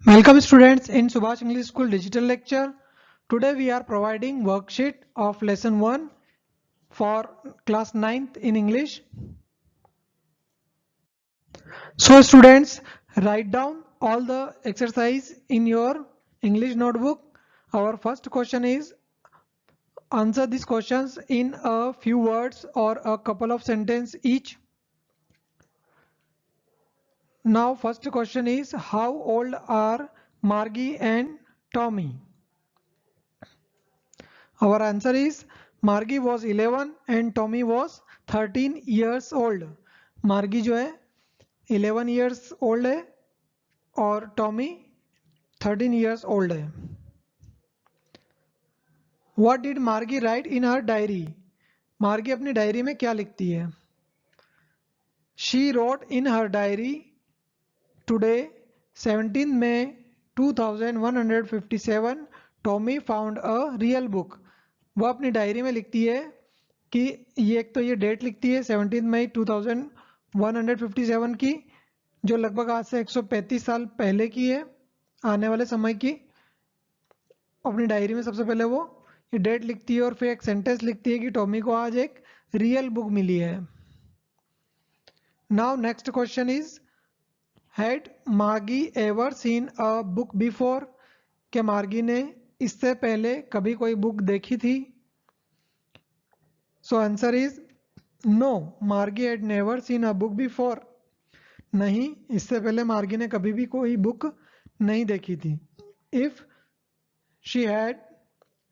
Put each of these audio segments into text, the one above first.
Welcome students in Subhash English School digital lecture. Today we are providing worksheet of lesson 1 for class 9th in English. So students, write down all the exercise in your English notebook. Our first question is answer these questions in a few words or a couple of sentences each. Now first question is how old are Margie and Tommy? Our answer is Margie was 11 and Tommy was 13 years old. Margie जो है 11 years old है और Tommy 13 years old है. What did Margie write in her diary? Margie अपनी diary में क्या लिखती है? She wrote in her diary today 17 May 2157 Tommy found a real book. वो अपनी डायरी में लिखती है कि ये एक तो ये डेट लिखती है 17 मई 2157 की, जो लगभग आज से 135 साल पहले की है, आने वाले समय की. अपनी डायरी में सबसे पहले वो ये डेट लिखती है और फिर एक सेंटेंस लिखती है कि टॉमी को आज एक रियल बुक मिली है. Now next question is had Margie ever seen a book before? क्या मार्गी ने इससे पहले कभी कोई बुक देखी थी? सो आंसर इज नो, मार्गी had never seen a book before. नहीं, इससे पहले मार्गी ने कभी भी कोई बुक नहीं देखी थी. If she had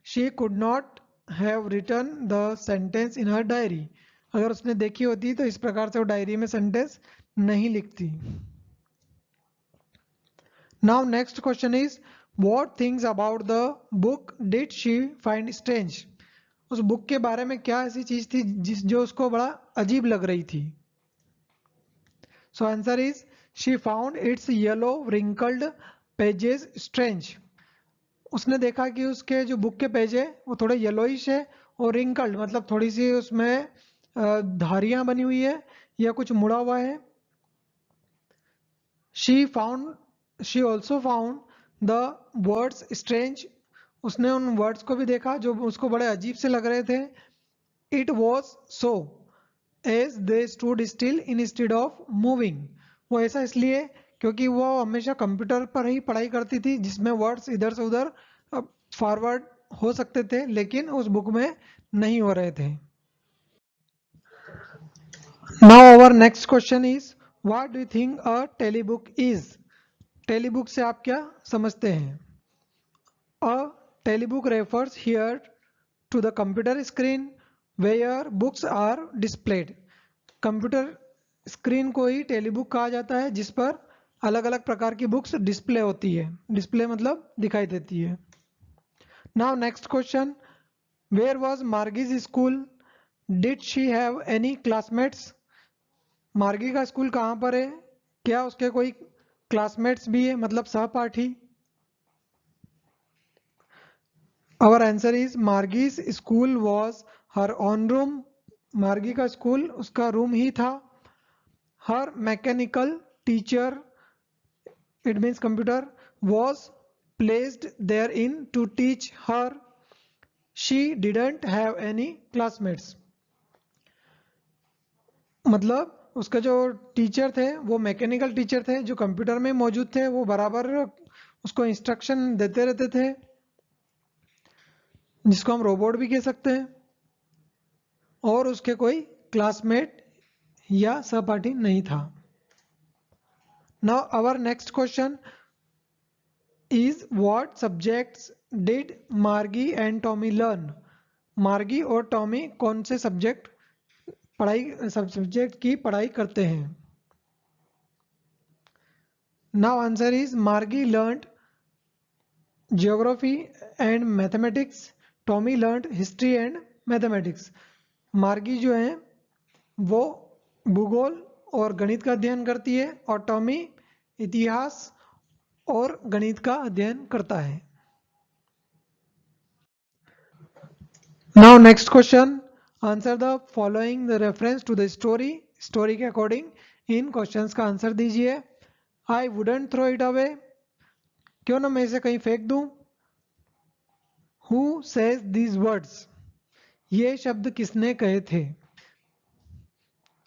she could not have written the sentence in her diary. अगर उसने देखी होती तो इस प्रकार से वो डायरी में सेंटेंस नहीं लिखती. Now next question is what things about the book did she find strange? उस बुक के बारे में क्या ऐसी चीज थी जो उसको बड़ा अजीब लग रही थी? So answer is she found it's yellow wrinkled pages strange. उसने देखा कि उसके जो बुक के पेज है वो थोड़े येलोइश है और रिंकल्ड मतलब थोड़ी सी उसमें धारियां बनी हुई है या कुछ मुड़ा हुआ है. She also found the words strange. उसने उन वर्ड्स को भी देखा जो उसको बड़े अजीब से लग रहे थे. It was so as they stood still instead of moving. वो ऐसा इसलिए क्योंकि वो हमेशा कंप्यूटर पर ही पढ़ाई करती थी जिसमें वर्ड्स इधर से उधर फॉरवर्ड हो सकते थे लेकिन उस बुक में नहीं हो रहे थे. Now our next question is what do you think a telebook is? Telebook से आप क्या समझते हैं? A telebook refers here to the computer screen where books are displayed. Computer screen को ही टेलीबुक कहा जाता है जिस पर अलग अलग प्रकार की बुक्स डिस्प्ले होती है. डिस्प्ले मतलब दिखाई देती है. Now next question where was Margie's school? Did she have any classmates? Margie का स्कूल कहाँ पर है? क्या उसके कोई क्लासमेट्स भी है मतलब सहपाठी? Our answer is Margie's school was her own room. Margie का स्कूल उसका रूम ही था. Her mechanical teacher it means computer was placed therein to teach her. She didn't have any classmates. मतलब उसका जो टीचर थे वो मैकेनिकल टीचर थे जो कंप्यूटर में मौजूद थे. वो बराबर उसको इंस्ट्रक्शन देते रहते थे जिसको हम रोबोट भी कह सकते हैं. और उसके कोई क्लासमेट या सहपाठी नहीं था. Now our next question is what subjects did Margie and Tommy learn? मार्गी और टॉमी कौन से सब्जेक्ट की पढ़ाई करते हैं? नाउ आंसर इज मार्गी learned geography and mathematics. Tommy learned history and mathematics. मार्गी जो है वो भूगोल और गणित का अध्ययन करती है और टॉमी इतिहास और गणित का अध्ययन करता है. Now next question answer the following the reference to the story. Story के अकॉर्डिंग इन क्वेश्चंस का आंसर दीजिए. I wouldn't throw it away. क्यों ना मैं इसे कहीं फेंक दूं। Who says these words? ये शब्द किसने कहे थे?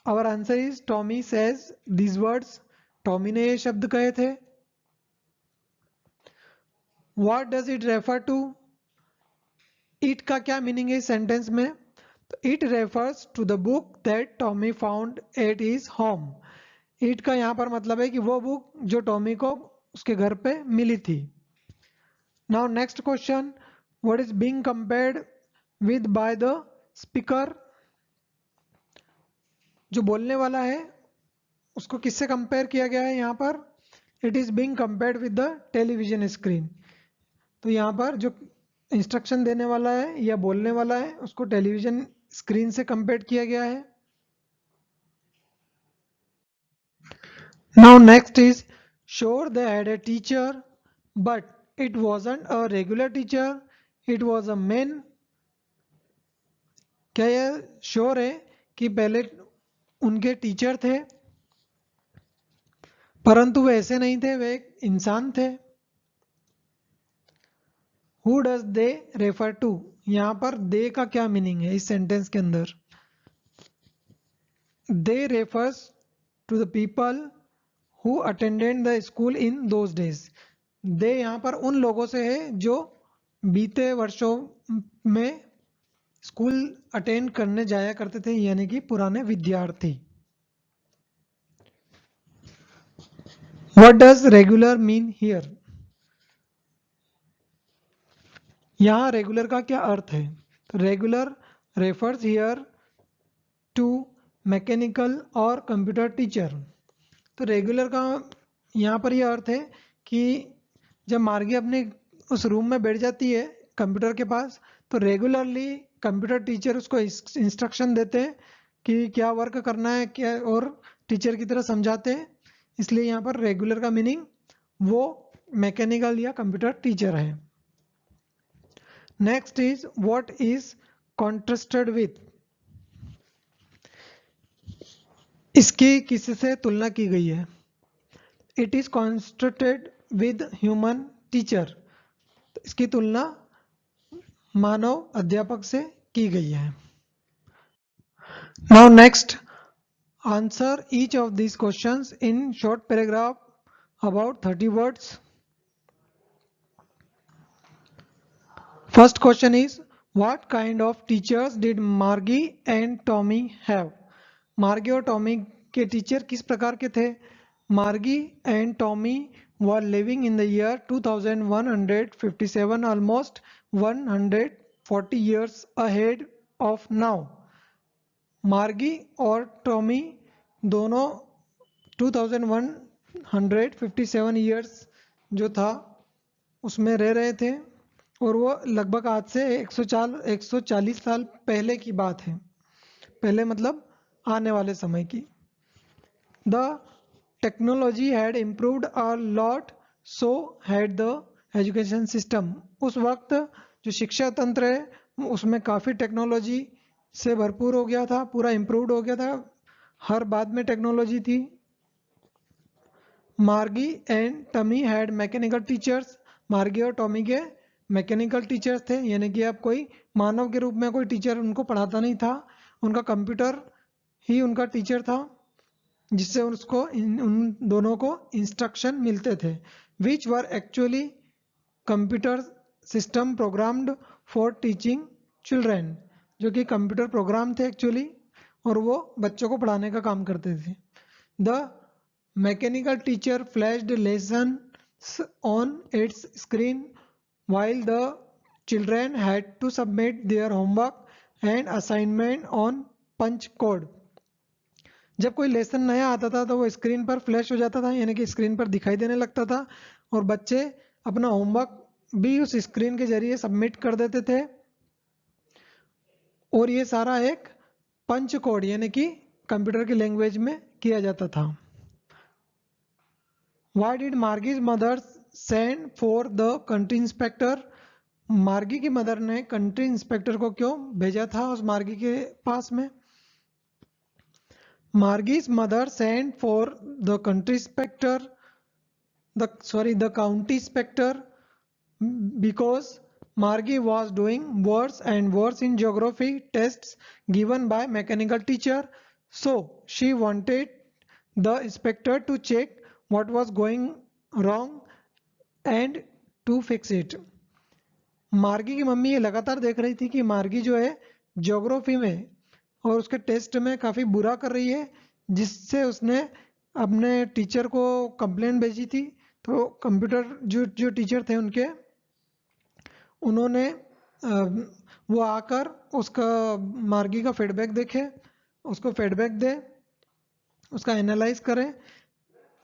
Our answer is Tommy says these words. Tommy ने ये शब्द कहे थे। What does it refer to? It का क्या मीनिंग है इस सेंटेंस में? तो it refers to the book that Tommy found at his home. It का यहाँ पर मतलब है कि वो बुक जो टॉमी को उसके घर पे मिली थी। Now next question, what is being compared with by the speaker? जो बोलने वाला है उसको किससे कंपेयर किया गया है यहाँ पर? It is being compared with the television screen. तो यहाँ पर जो इंस्ट्रक्शन देने वाला है या बोलने वाला है उसको टेलीविजन स्क्रीन से कंपेयर किया गया है। Now next is sure they had a teacher but it wasn't a regular teacher, it was a man. क्या यह श्योर है कि पहले उनके टीचर थे परंतु वे ऐसे नहीं थे, वे एक इंसान थे। Who does they refer to? यहाँ पर they का क्या मीनिंग है इस सेंटेंस के अंदर? They refers to the people who attended the school in those days. They यहाँ पर उन लोगों से है जो बीते वर्षों में स्कूल अटेंड करने जाया करते थे, यानी कि पुराने विद्यार्थी। What does regular mean here? यहाँ रेगुलर का क्या अर्थ है? तो regular refers here to mechanical और कंप्यूटर टीचर। तो रेगुलर का यहाँ पर यह अर्थ है कि जब मार्गी अपने उस रूम में बैठ जाती है कंप्यूटर के पास तो रेगुलरली कंप्यूटर टीचर उसको इंस्ट्रक्शन देते हैं कि क्या वर्क करना है क्या, और टीचर की तरह समझाते हैं। इसलिए यहाँ पर रेगुलर का मीनिंग वो मैकेनिकल या कंप्यूटर टीचर है। Next is what is contrasted with? इसकी किससे तुलना की गई है? It is contrasted with human teacher. इसकी तुलना मानव अध्यापक से की गई है। Now next, answer each of these questions in short paragraph about 30 words. First question is, what kind of teachers did Margie and Tommy have? मार्गी और टॉमी के टीचर किस प्रकार के थे? मार्गी and Tommy were living in the year 2157, almost 140 years ahead of now. मार्गी और टॉमी दोनों 2157 ईयर्स जो था उसमें रह रहे थे और वो लगभग आज से 140 साल पहले की बात है। पहले मतलब आने वाले समय की। The technology had improved a lot, so had the education system. उस वक्त जो शिक्षा तंत्र है उसमें काफ़ी टेक्नोलॉजी से भरपूर हो गया था, पूरा इम्प्रूव्ड हो गया था, हर बात में टेक्नोलॉजी थी। Margie and Tommy had mechanical teachers. Margie और टॉमी के मैकेनिकल टीचर्स थे, यानी कि अब कोई मानव के रूप में कोई टीचर उनको पढ़ाता नहीं था, उनका कंप्यूटर ही उनका टीचर था जिससे उसको उन दोनों को इंस्ट्रक्शन मिलते थे। Which were actually computer system programmed for teaching children, जो कि कंप्यूटर प्रोग्राम थे एक्चुअली और वो बच्चों को पढ़ाने का काम करते थे। The mechanical teacher flashed lessons on it's screen while the children had to submit their homework and assignment on punch code. जब कोई लेसन नया आता था तो वो स्क्रीन पर फ्लैश हो जाता था, यानी कि स्क्रीन पर दिखाई देने लगता था और बच्चे अपना होमवर्क भी उस स्क्रीन के जरिए सबमिट कर देते थे और ये सारा एक पंच कोड यानी कि कंप्यूटर की लैंग्वेज में किया जाता था। Why did Margie's mother send for the country inspector? मार्गी की मदर ने कंट्री इंस्पेक्टर को क्यों भेजा था उस मार्गी के पास में? Margie's mother sent for the country inspector the county inspector because Margie was doing worse and worse in geography tests given by mechanical teacher, so she wanted the inspector to check what was going wrong and to fix it. मार्गी की mummy ये लगातार देख रही थी कि मार्गी जो है ज्योग्राफी में और उसके टेस्ट में काफ़ी बुरा कर रही है, जिससे उसने अपने टीचर को कंप्लेंट भेजी थी। तो कंप्यूटर जो टीचर थे उन्होंने वो आकर उसका मार्गी का फीडबैक देखे, उसको फीडबैक दे, उसका एनालाइज करें,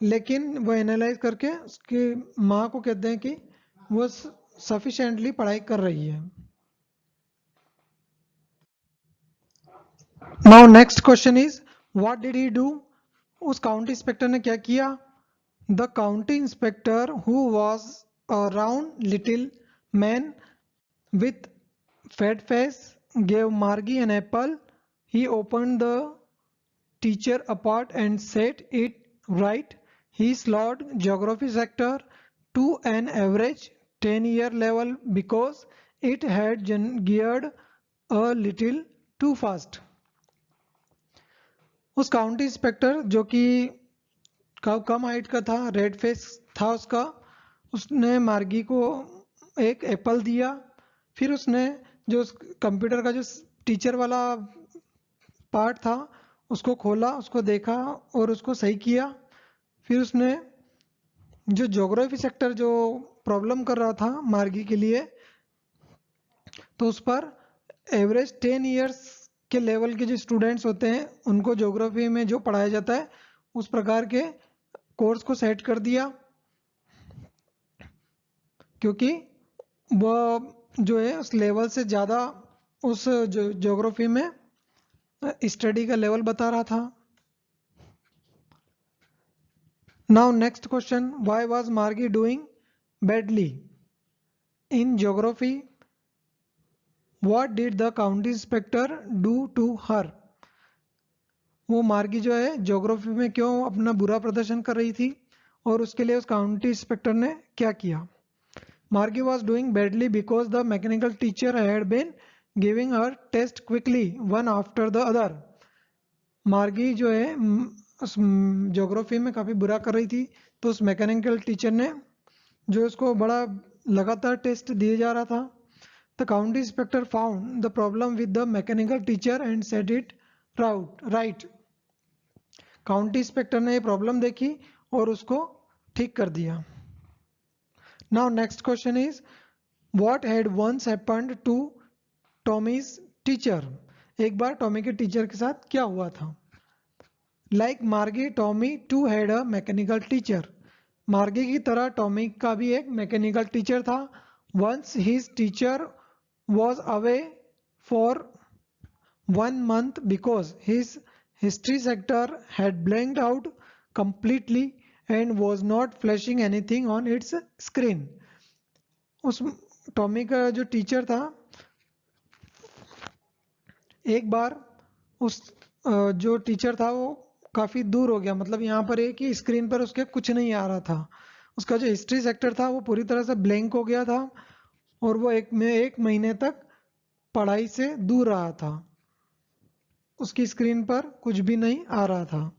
लेकिन वो एनालाइज करके उसकी माँ को कहते हैं कि वो सफिशिएंटली पढ़ाई कर रही है। Now next question is what did he do? उस काउंटी इंस्पेक्टर ने क्या किया? The county inspector who was a round little man with fat face gave Margie an apple. He opened the teacher apart and set it right. He slowed geography sector to an average 10-year level because it had geared a little too fast. उस county inspector जो कि कम height का था, red face था उसने मार्गी को एक एप्पल दिया। फिर उसने जो कंप्यूटर का जो टीचर वाला पार्ट था उसको खोला, उसको देखा और उसको सही किया। फिर उसने जो ज्योग्राफी सेक्टर जो प्रॉब्लम कर रहा था मार्गी के लिए, तो उस पर एवरेज 10 इयर्स के लेवल के जो स्टूडेंट्स होते हैं उनको ज्योग्राफी में जो पढ़ाया जाता है उस प्रकार के कोर्स को सेट कर दिया, क्योंकि वह जो है उस लेवल से ज़्यादा उस ज्योग्राफी में स्टडी का लेवल बता रहा था। Now next question, why was Margie doing badly in geography? What did the county inspector do to her? वो मार्गी जो है ज्योग्राफी में क्यों अपना बुरा प्रदर्शन कर रही थी और उसके लिए उस काउंटी इंस्पेक्टर ने क्या किया? Margie was doing badly because the mechanical teacher had been giving her test quickly one after the other. मार्गी जो है उस ज्योग्राफी में काफ़ी बुरा कर रही थी, तो उस मैकेनिकल टीचर ने जो उसको बड़ा लगातार टेस्ट दिए जा रहा था। The county inspector found the problem with the mechanical teacher and set it right. County inspector ने ये प्रॉब्लम देखी और उसको ठीक कर दिया। Now next question is what had once happened to Tommy's teacher? एक बार टॉमी के टीचर के साथ क्या हुआ था? Like Margie, Tommy too had a mechanical teacher. मार्गी की तरह टॉमी का भी एक मैकेनिकल टीचर था। Once his teacher was away for 1 month because his history sector had blanked out completely and was not flashing anything on its screen. उस Tommy का जो टीचर था एक बार उस जो टीचर था वो काफ़ी दूर हो गया, मतलब यहाँ पर एक ही स्क्रीन पर उसके कुछ नहीं आ रहा था। उसका जो हिस्ट्री सेक्टर था वो पूरी तरह से ब्लैंक हो गया था और वो एक महीने तक पढ़ाई से दूर रहा था, उसकी स्क्रीन पर कुछ भी नहीं आ रहा था।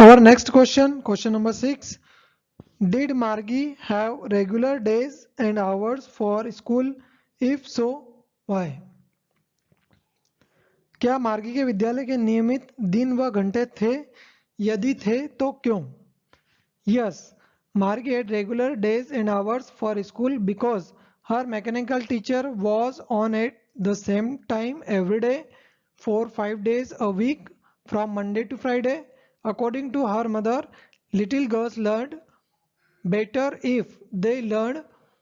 Our next question number 6. Did Margie have regular days and hours for school? If so, why? क्या मार्गी के विद्यालय के नियमित दिन व घंटे थे? यदि थे तो क्यों? Yes, Margie had regular days and hours for school because her mechanical teacher was on at the same time every day for 5 days a week from Monday to Friday. According to her mother, little girls learned better if they learned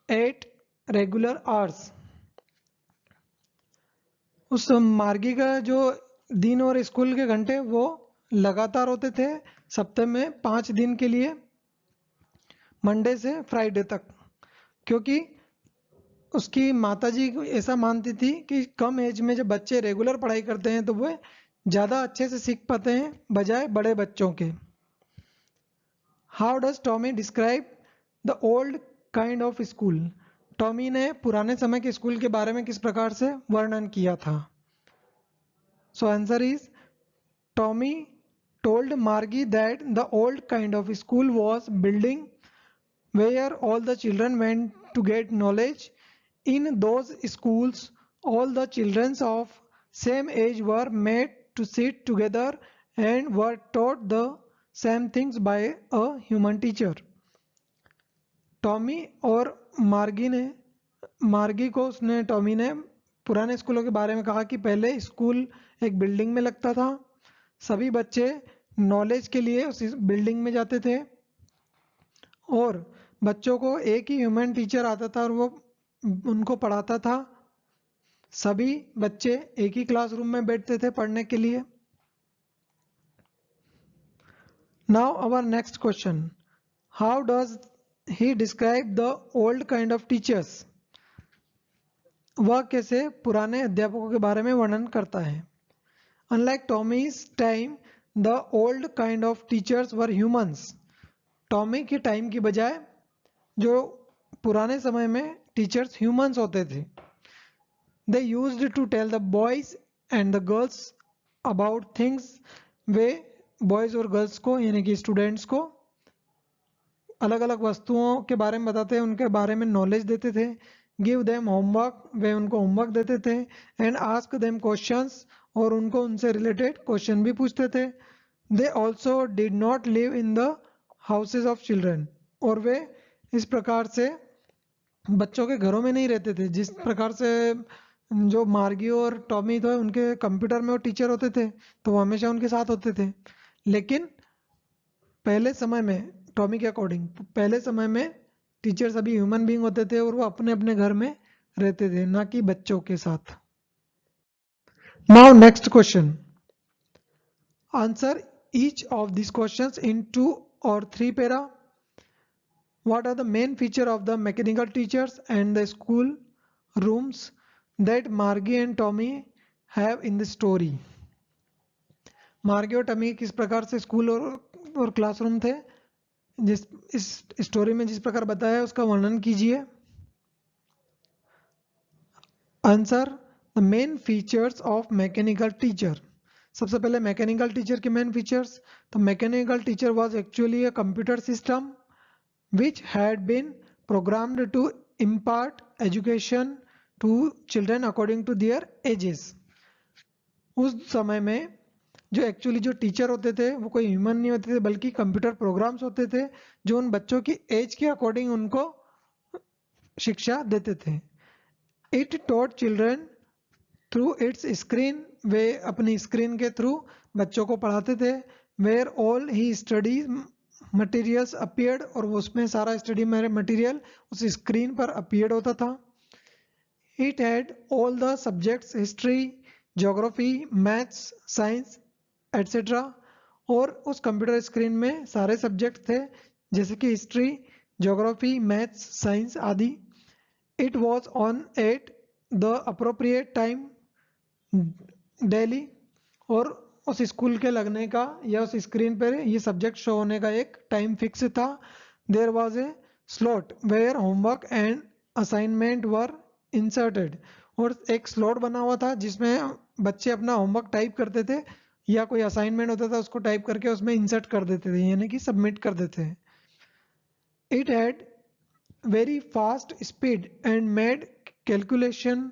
at regular hours. उस मार्गी का जो दिन और school के घंटे वो लगातार होते थे, सप्ताह में 5 दिन के लिए, मंडे से फ्राइडे तक, क्योंकि उसकी माताजी ऐसा मानती थी कि कम एज में जब बच्चे रेगुलर पढ़ाई करते हैं तो वो ज़्यादा अच्छे से सीख पाते हैं बजाय बड़े बच्चों के। How does Tommy describe the old kind of school? Tommy ने पुराने समय के स्कूल के बारे में किस प्रकार से वर्णन किया था? So answer is Tommy told Margie that the old kind of school was building where all the children went to get knowledge. In those schools, all the children of same age were made to sit together and were taught the same things by a human teacher. Tommy और Tommy ने पुराने स्कूलों के बारे में कहा कि पहले स्कूल एक बिल्डिंग में लगता था, सभी बच्चे नॉलेज के लिए उस बिल्डिंग में जाते थे और बच्चों को एक ही ह्यूमन टीचर आता था और वो उनको पढ़ाता था। सभी बच्चे एक ही क्लासरूम में बैठते थे पढ़ने के लिए। Now our next question, how does he describe the old kind of teachers? वह कैसे पुराने अध्यापकों के बारे में वर्णन करता है? Unlike Tommy's time, the old kind of teachers were humans. Tommy के टाइम की बजाय जो पुराने समय में टीचर्स ह्यूमंस होते थे। They used to tell the boys and the girls about things. Way boys और गर्ल्स को यानी कि स्टूडेंट्स को अलग अलग वस्तुओं के बारे में बताते, उनके बारे में नॉलेज देते थे। गिव देम होमवर्क, वे उनको होमवर्क देते थे। एंड आस्क देम क्वेश्चंस, और उनको उनसे रिलेटेड क्वेश्चन भी पूछते थे। They also did not live in the houses of children, और वे इस प्रकार से बच्चों के घरों में नहीं रहते थे जिस प्रकार से जो मार्गी और टॉमी थे उनके कंप्यूटर में वो टीचर होते थे तो वो हमेशा उनके साथ होते थे। लेकिन पहले समय में टॉमी के अकॉर्डिंग पहले समय में टीचर सभी ह्यूमन बीइंग होते थे और वो अपने अपने घर में रहते थे, ना कि बच्चों के साथ। Now next question, answer each of this questions in 2 or 3 para. What are the main feature of the mechanical teachers and the school rooms that Margie and Tommy have in the story? Margie और Tommy किस प्रकार से school और classroom थे जिस इस story में जिस प्रकार बताया है उसका वर्णन कीजिए। Answer, the main features of mechanical teacher. सबसे पहले मैकेनिकल टीचर के मेन फीचर्स। तो mechanical teacher was actually a computer system which had been programmed to impart education to children according to their ages. उस समय में जो teacher होते थे वो कोई ह्यूमन नहीं होते थे बल्कि कंप्यूटर प्रोग्राम्स होते थे जो उन बच्चों की एज के अकॉर्डिंग उनको शिक्षा देते थे। It taught children through its screen, वे अपनी स्क्रीन के थ्रू बच्चों को पढ़ाते थे। Where all the study materials appeared, और वो उसमें सारा स्टडी मटेरियल उस स्क्रीन पर अपीयर्ड होता था। It had all the subjects history, geography, maths, science etcetera, और उस कंप्यूटर स्क्रीन में सारे सब्जेक्ट थे जैसे कि हिस्ट्री, ज्योग्राफी, मैथ्स, साइंस आदि। It was on at the appropriate time daily, और उस स्कूल के लगने का या उस स्क्रीन पर ये सब्जेक्ट शो होने का एक टाइम फिक्स था। There was a slot where homework and assignment were inserted, और एक स्लॉट बना हुआ था जिसमें बच्चे अपना होमवर्क टाइप करते थे या कोई असाइनमेंट होता था उसको टाइप करके उसमें इंसर्ट कर देते थे यानी कि सबमिट कर देते थे। It had very fast speed and made calculation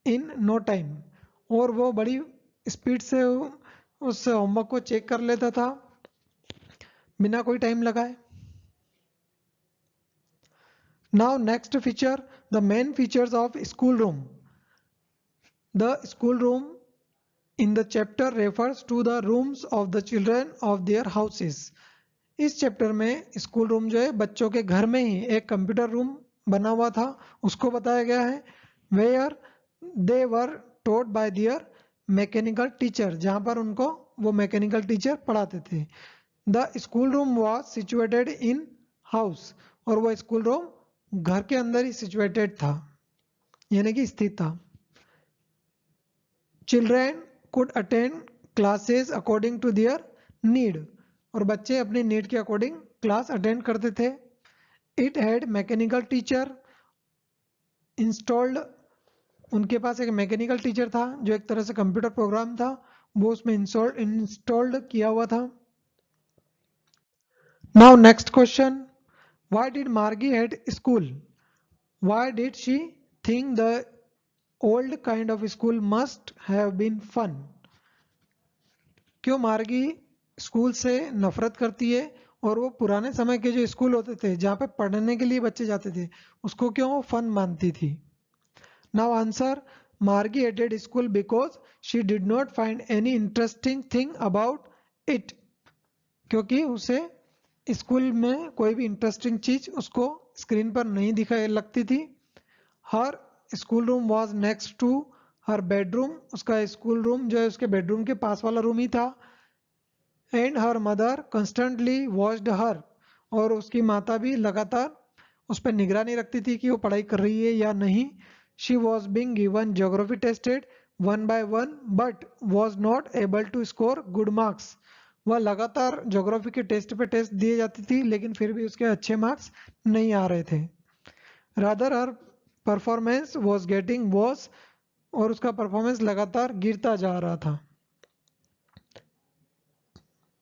in no time, और वो बड़ी स्पीड से उस होमवर्क को चेक कर लेता था बिना कोई टाइम लगाए। Now next feature, the main features of school room. The school room in the chapter refers to the rooms of the children of their houses. इस चैप्टर में स्कूल रूम जो है बच्चों के घर में ही एक कंप्यूटर रूम बना हुआ था उसको बताया गया है। Where they were taught by their mechanical teacher, जहाँ पर उनको वो मैकेनिकल टीचर पढ़ाते थे। The school room was situated in house, और वो स्कूल रूम घर के अंदर ही सिचुएटेड था यानी कि स्थित था। Children could attend classes according to their need, और बच्चे अपनी नीड के अकॉर्डिंग क्लास अटेंड करते थे। It had mechanical teacher installed, उनके पास एक मैकेनिकल टीचर था जो एक तरह से कंप्यूटर प्रोग्राम था, वो उसमें इंस्टॉल्ड किया हुआ था। Now next question, why did Margie had school? Why did she think the old kind of school must have been fun? क्यों मार्गी स्कूल से नफरत करती है और वो पुराने समय के जो स्कूल होते थे जहाँ पे पढ़ने के लिए बच्चे जाते थे उसको क्यों वो फन मानती थी? नाउ आंसर, मार्गी hated school because she did not find any interesting thing about it, क्योंकि उसे स्कूल में कोई भी इंटरेस्टिंग चीज उसको स्क्रीन पर नहीं दिखाई लगती थी। Her school room was next to her bedroom, उसका स्कूल रूम जो है उसके बेडरूम के पास वाला रूम ही था। And her mother constantly watched her, और उसकी माता भी लगातार उस पर निगरानी रखती थी कि वो पढ़ाई कर रही है या नहीं। She was being given geography tested one by one but was not able to score good marks, वह लगातार ज्योग्राफी के टेस्ट पे टेस्ट दिए जाती थी लेकिन फिर भी उसके अच्छे मार्क्स नहीं आ रहे थे। Rather her performance was getting was, और उसका परफॉर्मेंस लगातार गिरता जा रहा था।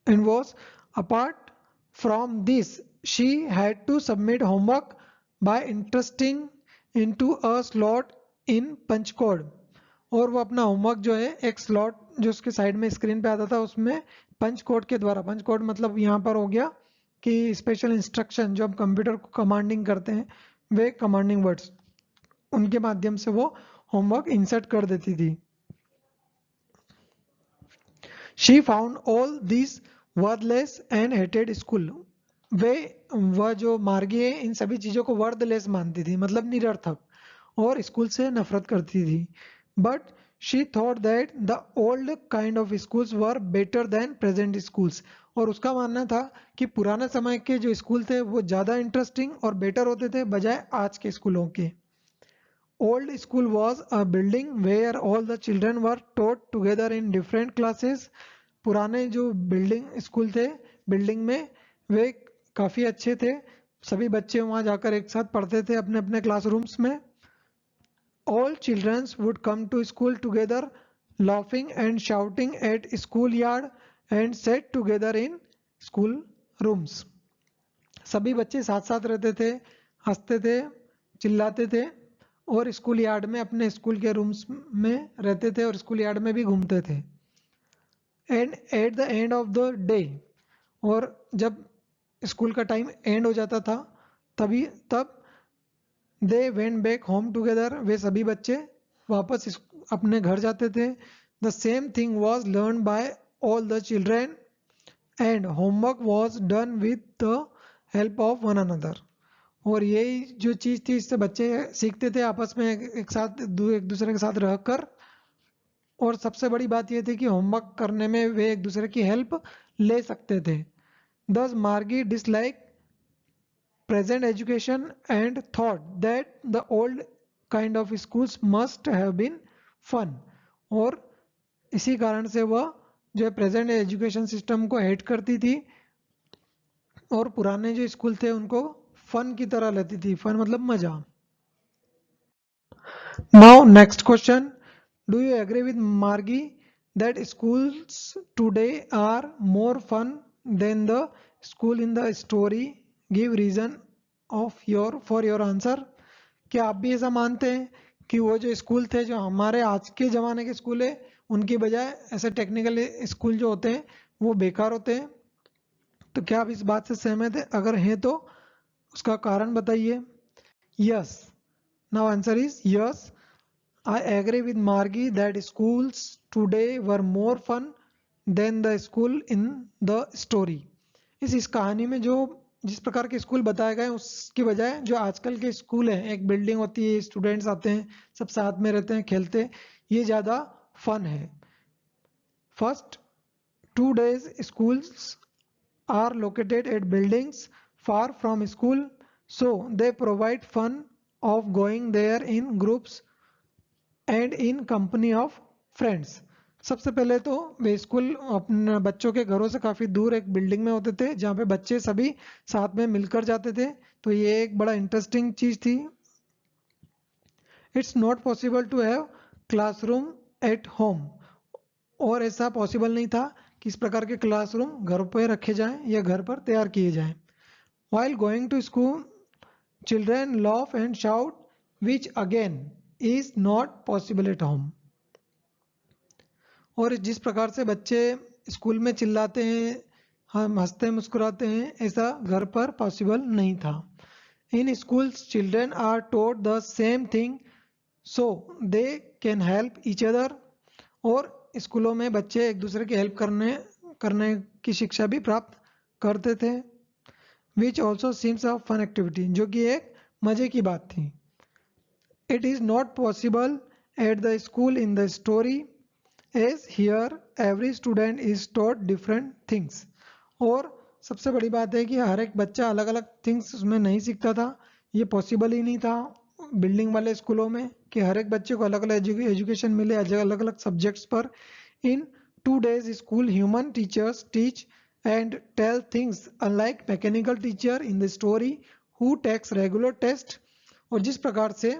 And was apart from this she had to submit homework by interesting into a slot in punch code, और वो अपना होमवर्क जो है एक स्लॉट जो उसके साइड में स्क्रीन पे आता था उसमें पंच कोड के द्वारा, पंच कोड मतलब यहाँ पर हो गया कि स्पेशल इंस्ट्रक्शन जो हम कंप्यूटर को कमांडिंग करते हैं वे कमांडिंग वर्ड्स, उनके माध्यम से वो होमवर्क इंसर्ट कर देती थी। She found all these worthless and hated school. वह जो मार्गी है इन सभी चीजों को वर्थलेस मानती थी, मतलब निरर्थक, और स्कूल से नफरत करती थी। But she thought that the old kind of schools were better than present schools, और उसका मानना था कि पुराने समय के जो स्कूल थे वो ज़्यादा इंटरेस्टिंग और बेटर होते थे बजाय आज के स्कूलों के। Old school was a building where all the children were taught together in different classes. पुराने जो बिल्डिंग स्कूल थे, बिल्डिंग में वे काफ़ी अच्छे थे, सभी बच्चे वहाँ जाकर एक साथ पढ़ते थे अपने अपने क्लासरूम्स में। All children would come to school together, laughing and shouting at schoolyard and sat together in school rooms. सभी बच्चे साथ साथ रहते थे, हंसते थे, चिल्लाते थे और स्कूल यार्ड में अपने स्कूल के रूम्स में रहते थे और स्कूल यार्ड में भी घूमते थे। And at the end of the day, और जब स्कूल का टाइम एंड हो जाता था तब they went back home together, वे सभी बच्चे वापस अपने घर जाते थे। The same thing was learn by all the children and homework was done with the help of one another, और यही जो चीज़ थी इससे बच्चे सीखते थे आपस में एक साथ एक दूसरे के साथ रहकर, और सबसे बड़ी बात यह थी कि होमवर्क करने में वे एक दूसरे की हेल्प ले सकते थे। Thus Margie dislike present education and thought that the old kind of schools must have been fun, और इसी कारण से वह जो है प्रेजेंट एजुकेशन सिस्टम को हेट करती थी और पुराने जो स्कूल थे उनको फन की तरह लेती थी। फन मतलब मजा। Now next question, do you agree with Margie that schools today are more fun than the school in the story? Give reason of for your answer. क्या आप भी ऐसा मानते हैं कि वो जो स्कूल थे जो हमारे आज के ज़माने के स्कूल है उनकी बजाय ऐसे टेक्निकल स्कूल जो होते हैं वो बेकार होते हैं? तो क्या आप इस बात से सहमत हैं? अगर हैं तो उसका कारण बताइए। Yes, now answer is yes, I agree with Margie that schools today were more fun than the school in the story. इस कहानी में जो जिस प्रकार के स्कूल बताए गए उसकी बजाय जो आजकल के स्कूल हैं, एक बिल्डिंग होती है, स्टूडेंट्स आते हैं, सब साथ में रहते हैं, खेलते हैं, ये ज़्यादा फन है। First, two days schools are located at buildings far from school, so they provide fun of going there in groups and in company of friends. सबसे पहले तो वे स्कूल अपने बच्चों के घरों से काफ़ी दूर एक बिल्डिंग में होते थे जहाँ पे बच्चे सभी साथ में मिलकर जाते थे, तो ये एक बड़ा इंटरेस्टिंग चीज़ थी। It's not possible to have classroom at home, और ऐसा पॉसिबल नहीं था कि इस प्रकार के क्लासरूम घर पर रखे जाएं या घर पर तैयार किए जाएं। While going to school, children laugh and shout, which again is not possible at home. और जिस प्रकार से बच्चे स्कूल में चिल्लाते हैं, हम हंसते मुस्कुराते हैं, ऐसा घर पर पॉसिबल नहीं था। In schools children are taught the same thing so they can help each other, और स्कूलों में बच्चे एक दूसरे की हेल्प करने की शिक्षा भी प्राप्त करते थे। Which also seems a fun activity, जो कि एक मजे की बात थी। It is not possible at the school in the story, as here every student is taught different things. और सबसे बड़ी बात है कि हर एक बच्चा अलग अलग थिंग्स उसमें नहीं सीखता था, ये पॉसिबल ही नहीं था बिल्डिंग वाले स्कूलों में कि हर एक बच्चे को अलग अलग एजुकेशन मिले अलग अलग सब्जेक्ट्स पर। इन 2 days school human teachers teach and tell things unlike mechanical teacher in the story who takes regular test। और जिस प्रकार से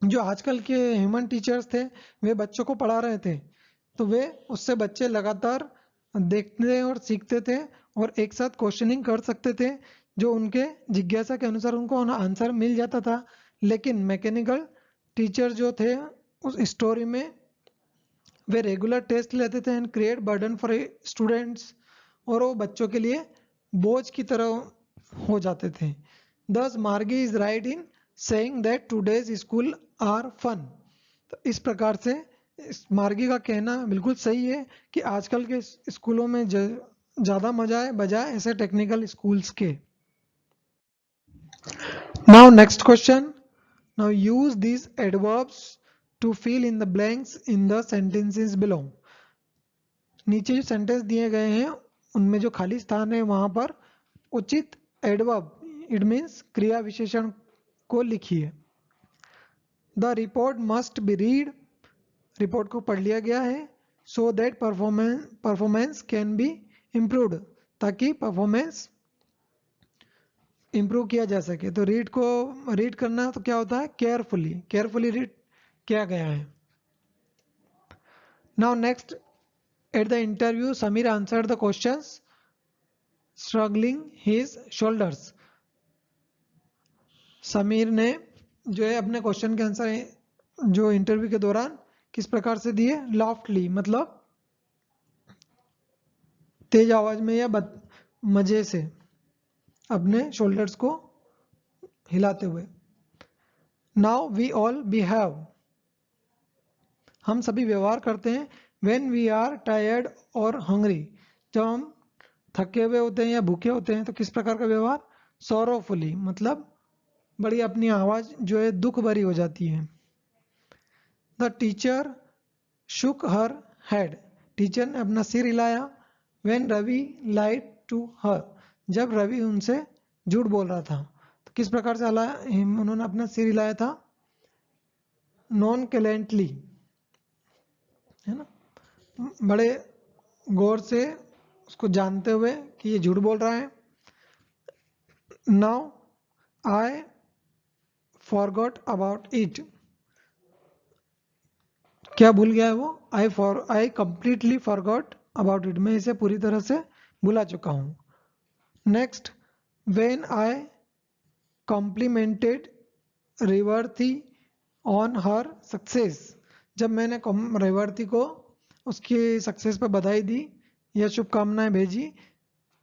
जो आजकल के ह्यूमन टीचर्स थे वे बच्चों को पढ़ा रहे थे, तो वे उससे बच्चे लगातार देखते और सीखते थे और एक साथ क्वेश्चनिंग कर सकते थे, जो उनके जिज्ञासा के अनुसार उनको आंसर मिल जाता था। लेकिन मैकेनिकल टीचर जो थे उस स्टोरी में वे रेगुलर टेस्ट लेते थे and create burden for students, और वो बच्चों के लिए बोझ की तरह हो जाते थे। Thus Margie is right in saying that today's school are fun. तो इस प्रकार से मार्गी का कहना बिल्कुल सही है कि आजकल के स्कूलों में ज़्यादा मजा है बजाय ऐसे टेक्निकल स्कूल्स के। Now next question, now use this adverbs to fill in the blanks in the sentences below. नीचे जो सेंटेंस दिए गए हैं उनमें जो खाली स्थान है वहां पर उचित एडवर्ब, इट मीन्स क्रिया विशेषण को लिखिए। The report must be read, report को पढ़ लिया गया है। So that performance can be improved, ताकि परफॉर्मेंस इम्प्रूव किया जा सके। तो रीड को रीड करना तो क्या होता है, केयरफुली, केयरफुली रीड किया गया है। Now next, at the interview Sameer answered the questions struggling his shoulders. Sameer ने जो है अपने क्वेश्चन के आंसर जो इंटरव्यू के दौरान किस प्रकार से दिए, लॉफ्टली मतलब तेज आवाज में या मजे से अपने शोल्डर्स को हिलाते हुए। नाउ वी ऑल बिहेव, हम सभी व्यवहार करते हैं। व्हेन वी आर टायर्ड और हंग्री, जब हम थके हुए होते हैं या भूखे होते हैं तो किस प्रकार का व्यवहार, सॉरोफुली मतलब बड़ी अपनी आवाज जो है दुख भरी हो जाती है। The teacher shook her head, teacher ने अपना सिर हिलाया। When Ravi lied to her, जब रवि उनसे झूठ बोल रहा था तो किस प्रकार से उन्होंने अपना सिर हिलाया था, नॉन कैलेंटली, है ना, बड़े गौर से उसको जानते हुए कि ये झूठ बोल रहा है। Now I forgot about it, क्या भूल गया है वो, I completely forgot about it, मैं इसे पूरी तरह से भुला चुका हूं। Next, when I complimented Revathi on her success, जब मैंने रेवती को उसकी सक्सेस पर बधाई दी या शुभकामनाएं भेजी।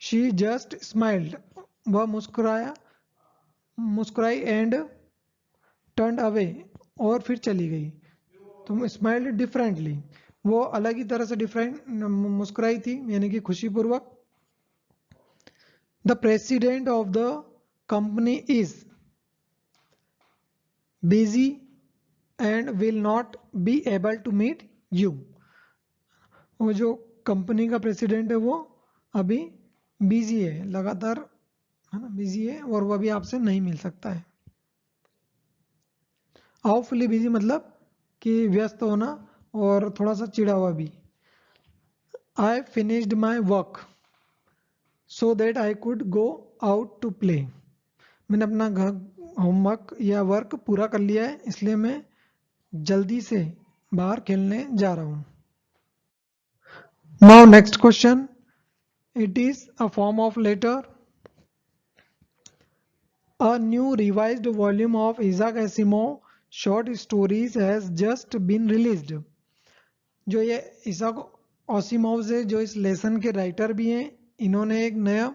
शी जस्ट स्माइल्ड, वह मुस्कुराई एंड टर्न्ड अवे, और फिर चली गई। तो स्माइल्ड डिफरेंटली, वो अलग ही तरह से डिफरेंट मुस्कुराई थी, यानी कि खुशीपूर्वक। The president of the company is busy and will not be able to meet you, वो जो कंपनी का प्रेसिडेंट है वो अभी बिजी है, लगातार, है ना, बिजी है और वो अभी आपसे नहीं मिल सकता है। हाउफुली बिजी मतलब कि व्यस्त होना और थोड़ा सा चिढ़ा हुआ भी। I finished my work so that I could go out to play. मैंने अपना घर होमवर्क या वर्क पूरा कर लिया है, इसलिए मैं जल्दी से बाहर खेलने जा रहा हूँ। Now next question, it is a form of letter. A new revised volume of Isaac Asimov short stories has just been released. जो ये इसाक ओसिमोव से जो इस लेसन के राइटर भी हैं, इन्होंने एक नया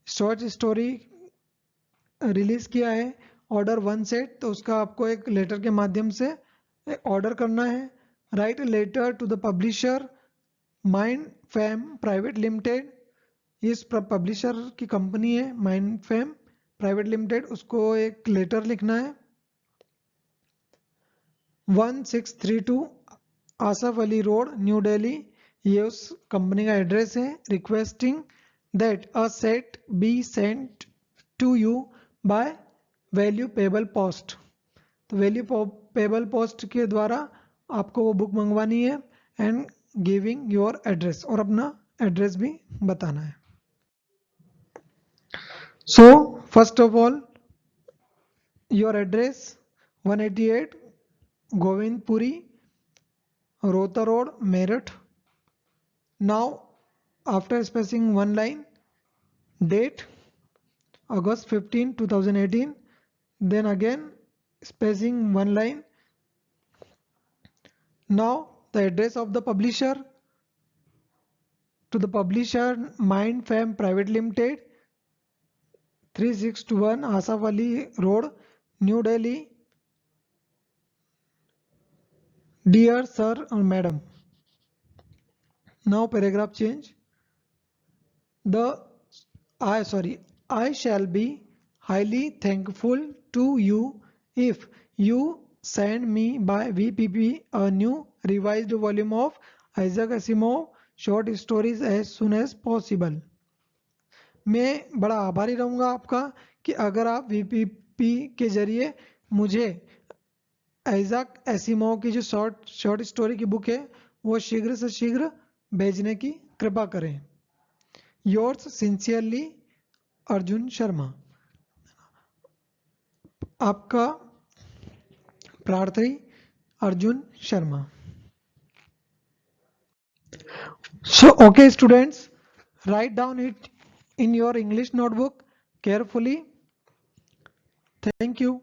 शॉर्ट स्टोरी रिलीज किया है। ऑर्डर 1 सेट, तो उसका आपको एक लेटर के माध्यम से ऑर्डर करना है। Write letter to the publisher Mind Fam private limited. इस पब्लिशर की कंपनी है माइंड फैम प्राइवेट लिमिटेड, उसको एक लेटर लिखना है। 1632 आसफ अली रोड, न्यू दिल्ली, ये उस कंपनी का एड्रेस है। Requesting that a set be sent to you by value payable post. तो वैल्यू पेबल पोस्ट के द्वारा आपको वो बुक मंगवानी है। एंड गिविंग योर एड्रेस, और अपना एड्रेस भी बताना है। So first of all your address 188 Govindpuri, Rohta road, Meerut. Now after spacing one line, date August 15, 2018, then again spacing one line. Now the address of the publisher, to the publisher Mind Fam Private Limited, 3621 Asaf Ali Road, New Delhi. Dear sir or madam. Now paragraph change. I shall be highly thankful to you if you send me by VPP a new revised volume of Isaac Asimov short stories as soon as possible. मैं बड़ा आभारी रहूँगा आपका कि अगर आप VPP के जरिए मुझे आइजैक एसिमोव की जो शॉर्ट स्टोरी की बुक है वो शीघ्र से शीघ्र भेजने की कृपा करें। Yours sincerely Arjun Sharma. आपका प्रार्थी Arjun Sharma. So okay students, write down it in your English notebook carefully. Thank you.